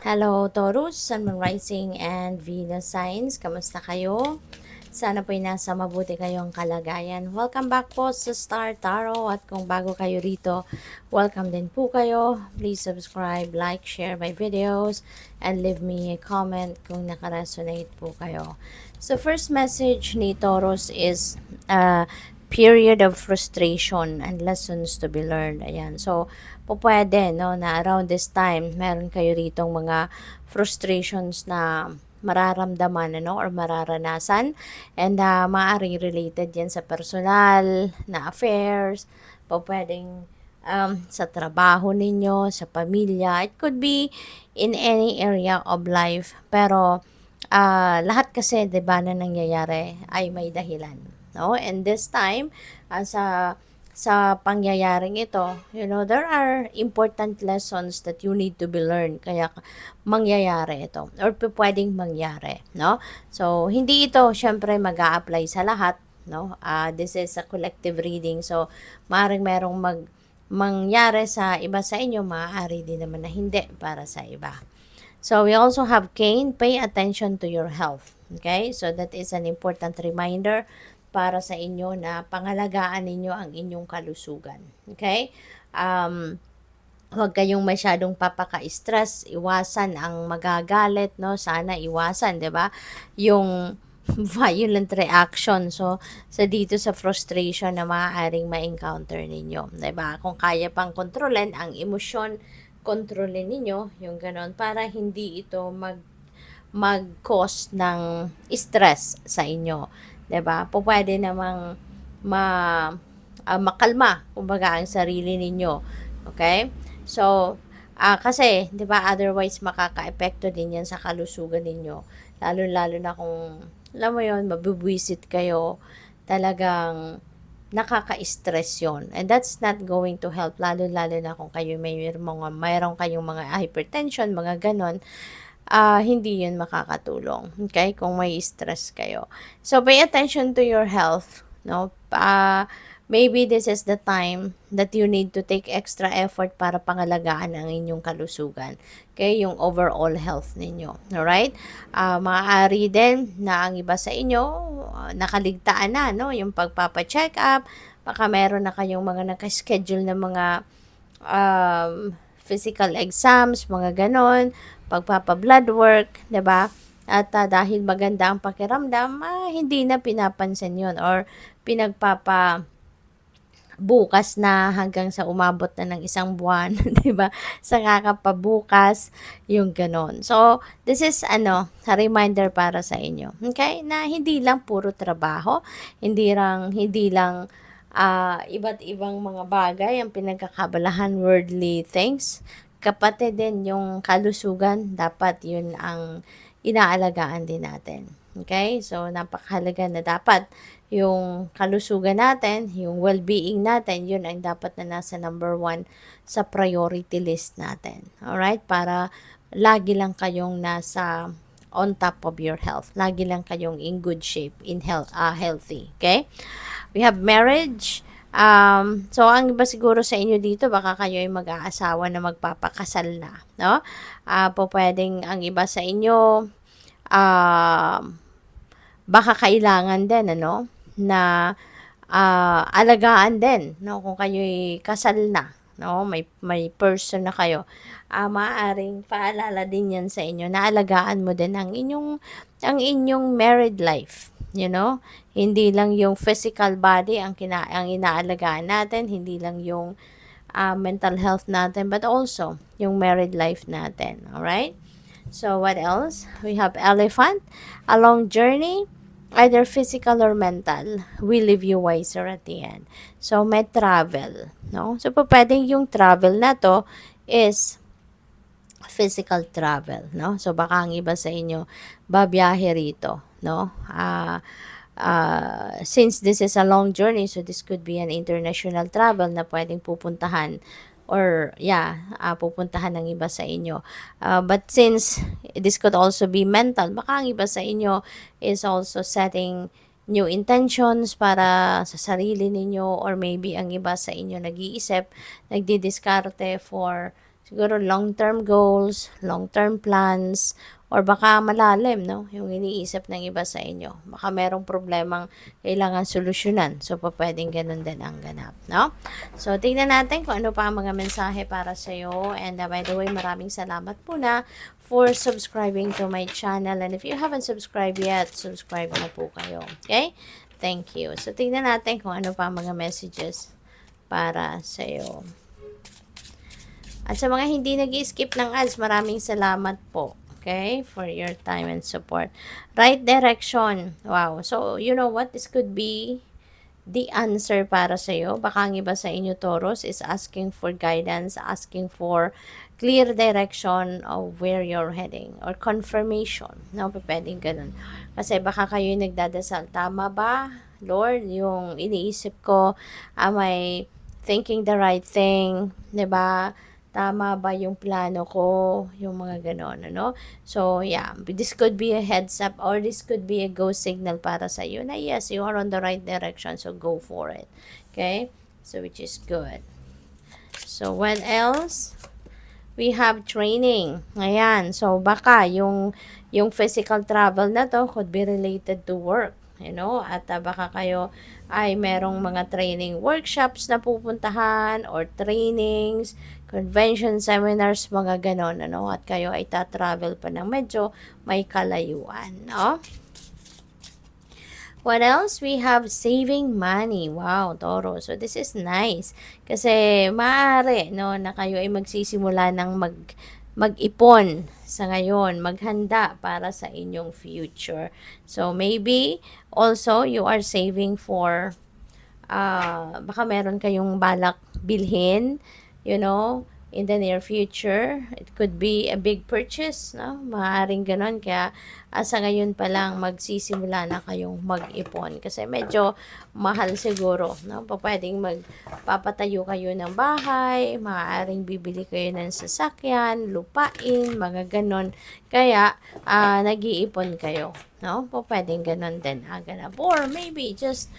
Hello, Taurus, Sun, Moon Rising, and Venus Signs. Kamusta kayo? Sana po'y nasa mabuti kayong kalagayan. Welcome back po sa Star Tarot. At kung bago kayo rito, welcome din po kayo. Please subscribe, like, share my videos, and leave me a comment kung nakaresonate po kayo. So, first message ni Taurus is period of frustration and lessons to be learned. Ayan. So, pwede, no, na around this time, meron kayo ritong mga frustrations na mararamdaman, ano, or mararanasan. And maaaring related yan sa personal na affairs, pwedeng sa trabaho ninyo, sa pamilya. It could be in any area of life. Pero, lahat kasi, 'di ba, na nangyayari ay may dahilan, no? And this time, sa pangyayaring ito, there are important lessons that you need to be learned. Kaya mangyayari ito or pwedeng mangyari, no? So, hindi ito syempre mag-a-apply sa lahat, no? This is a collective reading. So, maaaring merong mangyari sa iba sa inyo, maaari din naman na hindi para sa iba. So, we also have Cain, pay attention to your health. Okay? So, that is an important reminder para sa inyo na pangalagaan ninyo ang inyong kalusugan. Okay? Huwag kayong masyadong papaka-stress, iwasan ang magagalit, no? Sana iwasan, 'di ba? Yung violent reaction. So, dito sa frustration na maaaring ma-encounter ninyo, 'di ba? Kung kaya pang kontrolin ang emosyon, kontrolin ninyo yung ganon para hindi ito mag-cause ng stress sa inyo, 'di ba? Pwede namang makalma kumbaga ang sarili ninyo. Okay? So, kasi 'di ba otherwise makakaapekto din 'yan sa kalusugan ninyo. Lalo-lalo na kung alam mo 'yon, mabubwisit kayo, talagang nakaka-stress 'yon. And that's not going to help lalo-lalo na kung kayo mayroon kayong mga hypertension, mga ganon. Hindi 'yun makakatulong. Okay? Kung may stress kayo. So, pay attention to your health, no? Maybe this is the time that you need to take extra effort para pangalagaan ang inyong kalusugan. Okay, yung overall health ninyo. Alright? Maaari din na ang iba sa inyo, nakaligtaan na, no? Yung pagpapa-check up, baka meron na kayong mga nakaschedule na mga physical exams, mga ganon, pagpapa-blood work, 'di ba? At dahil maganda ang pakiramdam, hindi na pinapansin yon or pinagpapa bukas na hanggang sa umabot na ng isang buwan, 'di ba? Sa kakapabukas, yung ganon. So, this is a reminder para sa inyo. Okay? Na hindi lang puro trabaho, hindi lang iba't ibang mga bagay ang pinagkakabalahan, worldly things. Kapatid din yung kalusugan, dapat yun ang inaalagaan din natin. Okay? So, napakahalaga na dapat yung kalusugan natin, yung well-being natin, yun ang dapat na nasa number 1 sa priority list natin. Alright? Para lagi lang kayong nasa on top of your health. Lagi lang kayong in good shape, in healthy. Okay? We have marriage. So, ang iba siguro sa inyo dito, baka kayo ay mag-aasawa na magpapakasal na. No? Pwedeng ang iba sa inyo, baka kailangan din, na alagaan din, no? Kung kayo'y kasal na, no? May person na kayo. Maaaring paalala din yan sa inyo na alagaan mo din ang inyong married life. Hindi lang yung physical body ang inaalagaan natin, hindi lang yung mental health natin, but also yung married life natin. Alright? So, what else? We have elephant, a long journey, either physical or mental, will leave you wiser at the end. So, may travel, no? So, pwedeng yung travel na to is physical travel, no? So, baka ang iba sa inyo, babiyahe rito, no? Since this is a long journey, so this could be an international travel na pwedeng pupuntahan or pupuntahan ng iba sa inyo. But since this could also be mental, baka ang iba sa inyo is also setting new intentions para sa sarili ninyo or maybe ang iba sa inyo nag-iisip, nagdidiskarte for siguro long-term goals, long-term plans, or baka malalim, no? Yung iniisip ng iba sa inyo. Baka merong problemang kailangan solusyonan. So, pwedeng ganun din ang ganap, no? So, tingnan natin kung ano pa ang mga mensahe para sa iyo. And by the way, maraming salamat po na for subscribing to my channel. And if you haven't subscribed yet, subscribe na po kayo. Okay? Thank you. So, tingnan natin kung ano pa ang mga messages para sa iyo. At sa mga hindi nag-skip ng ads, maraming salamat po. Okay? For your time and support. Right direction. Wow. So, you know what? This could be the answer para sa iyo. Baka ang iba sa inyo, Taurus, is asking for guidance, asking for clear direction of where you're heading or confirmation. No, pwedeng ganun. Kasi baka kayo nagdadasal, tama ba, Lord, yung iniisip ko, am I thinking the right thing, 'di ba? Tama ba yung plano ko, yung mga ganon, ano? So, yeah, this could be a heads up or this could be a go signal para sa iyo na yes, you are on the right direction, so go for it. Okay? So, which is good. So, what else? We have training. Ayan. So, baka yung physical travel na to could be related to work. You know, at baka kayo ay merong mga training workshops na pupuntahan or trainings, convention seminars, mga ganon, ano, at kayo ay ta-travel pa ng medyo may kalayuan, no? What else? We have saving money. Wow, Toro. So, this is nice. Kasi, maaari, no, na kayo ay magsisimula ng mag-ipon sa ngayon, maghanda para sa inyong future. So, maybe, also, you are saving for, baka meron kayong balak bilhin, you know, in the near future. It could be a big purchase, no? Maaaring ganon. Kaya, sa ngayon pa lang, magsisimula na kayong mag-ipon. Kasi medyo mahal siguro, no? Pwedeng magpapatayo kayo ng bahay, maaaring bibili kayo ng sasakyan, lupain, mga ganon. Kaya, nag-iipon kayo, no? Pwedeng ganon din, ganap. Or maybe just,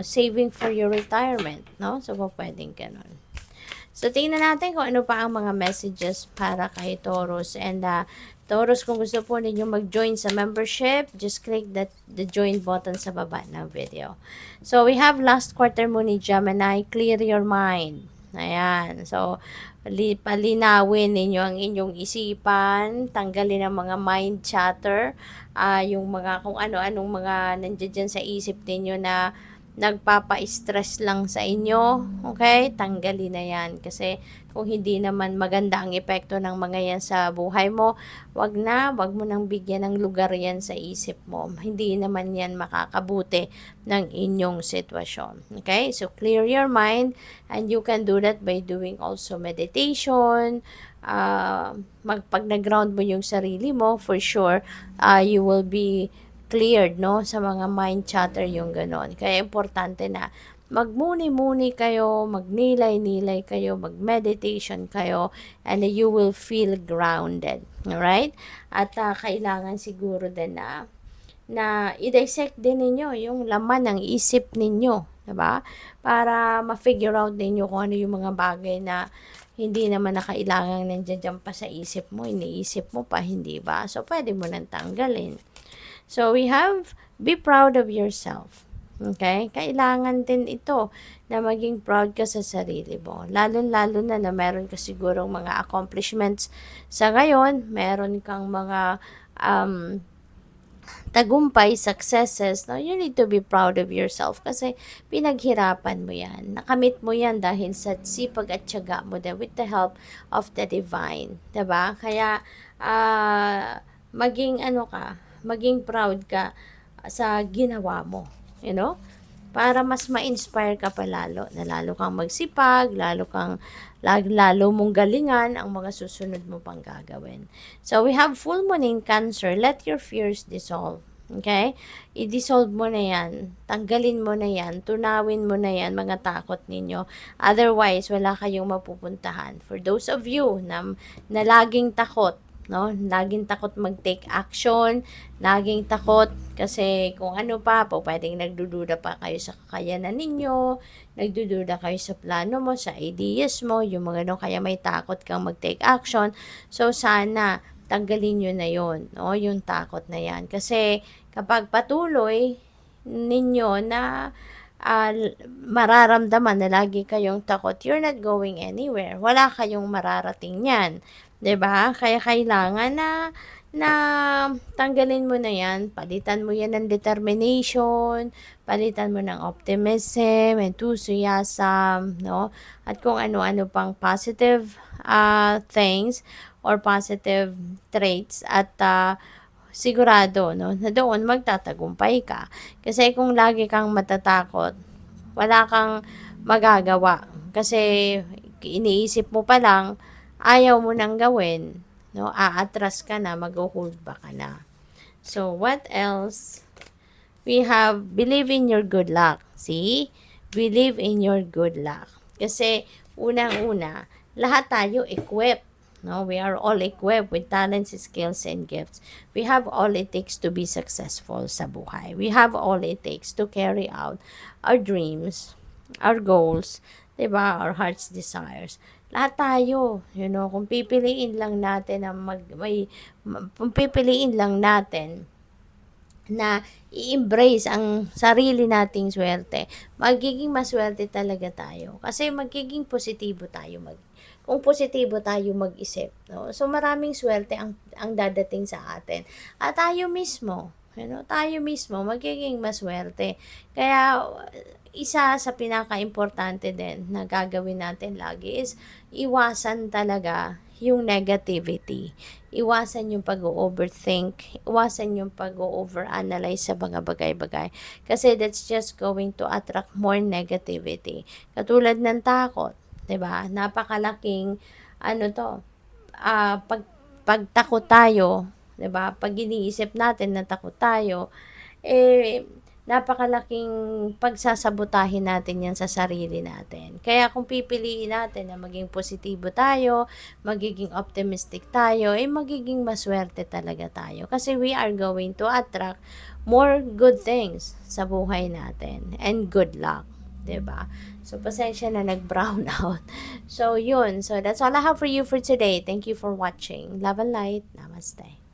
saving for your retirement, no? So, pwedeng ganon. So, tingnan natin kung ano pa ang mga messages para kay Taurus. And, Taurus, kung gusto po ninyo mag-join sa membership, just click the join button sa baba ng video. So, we have last quarter moon ni Gemini, clear your mind. Ayan. So, palinawin ninyo ang inyong isipan, tanggalin ang mga mind chatter, yung mga kung ano-anong mga nandiyan dyan sa isip ninyo na nagpapa-stress lang sa inyo, okay? Tanggalin na yan. Kasi kung hindi naman maganda ang epekto ng mga yan sa buhay mo, wag mo nang bigyan ng lugar yan sa isip mo. Hindi naman yan makakabuti ng inyong sitwasyon. Okay? So, clear your mind and you can do that by doing also meditation. Pag nag-ground mo yung sarili mo, for sure, you will be cleared, no, sa mga mind chatter yung ganon. Kaya importante na magmuni-muni kayo, magnilay-nilay kayo, mag-meditation kayo, and you will feel grounded. Alright? At kailangan siguro din na i-dissect din ninyo yung laman ng isip ninyo, diba? Para ma-figure out ninyo kung ano yung mga bagay na hindi naman nakailangan nandiyan pa sa isip mo, iniisip mo pa, hindi ba? So, pwede mo nang tanggalin. So, we have, be proud of yourself. Okay? Kailangan din ito na maging proud ka sa sarili mo. Lalo-lalo na meron ka sigurong mga accomplishments sa ngayon, meron kang mga tagumpay, successes. No? You need to be proud of yourself kasi pinaghirapan mo yan. Nakamit mo yan dahil sa sipag at tiyaga mo with the help of the divine. Diba? Kaya, maging proud ka sa ginawa mo, you know? Para mas ma-inspire ka pa lalo, na lalo kang magsipag, lalo mong galingan ang mga susunod mo pang gagawin. So, we have full moon in Cancer. Let your fears dissolve. Okay? I-dissolve mo na yan. Tanggalin mo na yan. Tunawin mo na yan, mga takot ninyo. Otherwise, wala kayong mapupuntahan. For those of you na laging takot, no? Laging takot mag-take action, laging takot kasi kung ano pa, po pwedeng nagdududa pa kayo sa kakayanan ninyo, nagdududa kayo sa plano mo, sa ideas mo, yung mga ganun, kaya may takot kang mag-take action. So, sana tanggalin nyo na yon, no? Yung takot na yan. Kasi kapag patuloy ninyo na mararamdaman na lagi kayong takot, you're not going anywhere. Wala kayong mararating yan. 'Di ba? Kaya kailangan na tanggalin mo na 'yan, palitan mo 'yan ng determination, palitan mo ng optimism, enthusiasm, no? At kung ano-ano pang positive things or positive traits at sigurado, no, na doon magtatagumpay ka. Kasi kung lagi kang matatakot, wala kang magagawa. Kasi iniisip mo pa lang, ayaw mo nang gawin, no, aatras ka na, mag-hold back ka na. So, what else? We have, believe in your good luck. See? Believe in your good luck. Kasi, unang-una, lahat tayo equipped. No, we are all equipped with talents, skills, and gifts. We have all it takes to be successful sa buhay. We have all it takes to carry out our dreams, our goals, 'di ba? Our heart's desires. Lahat tayo, kung pipiliin lang natin na kung pipiliin lang natin na i-embrace ang sarili nating swerte, magiging maswerte talaga tayo. Kasi magiging positibo tayo kung positibo tayo mag-isip, no? So maraming swerte ang dadating sa atin. At tayo mismo, tayo mismo magiging maswerte. Kaya isa sa pinaka-importante din na gagawin natin lagi is iwasan talaga yung negativity. Iwasan yung pag-overthink, iwasan yung pag-overanalyze sa mga bagay-bagay. Kasi that's just going to attract more negativity. Katulad ng takot, 'di ba? Napakalaking pagtakot tayo, 'di ba? Pag iniisip natin na takot tayo, napakalaking pagsasabotahin natin yan sa sarili natin. Kaya kung pipiliin natin na maging positibo tayo, magiging optimistic tayo, magiging maswerte talaga tayo. Kasi we are going to attract more good things sa buhay natin. And good luck. 'Di ba? So, pasensya na nag-brown out. So, yun. So, that's all I have for you for today. Thank you for watching. Love and light. Namaste.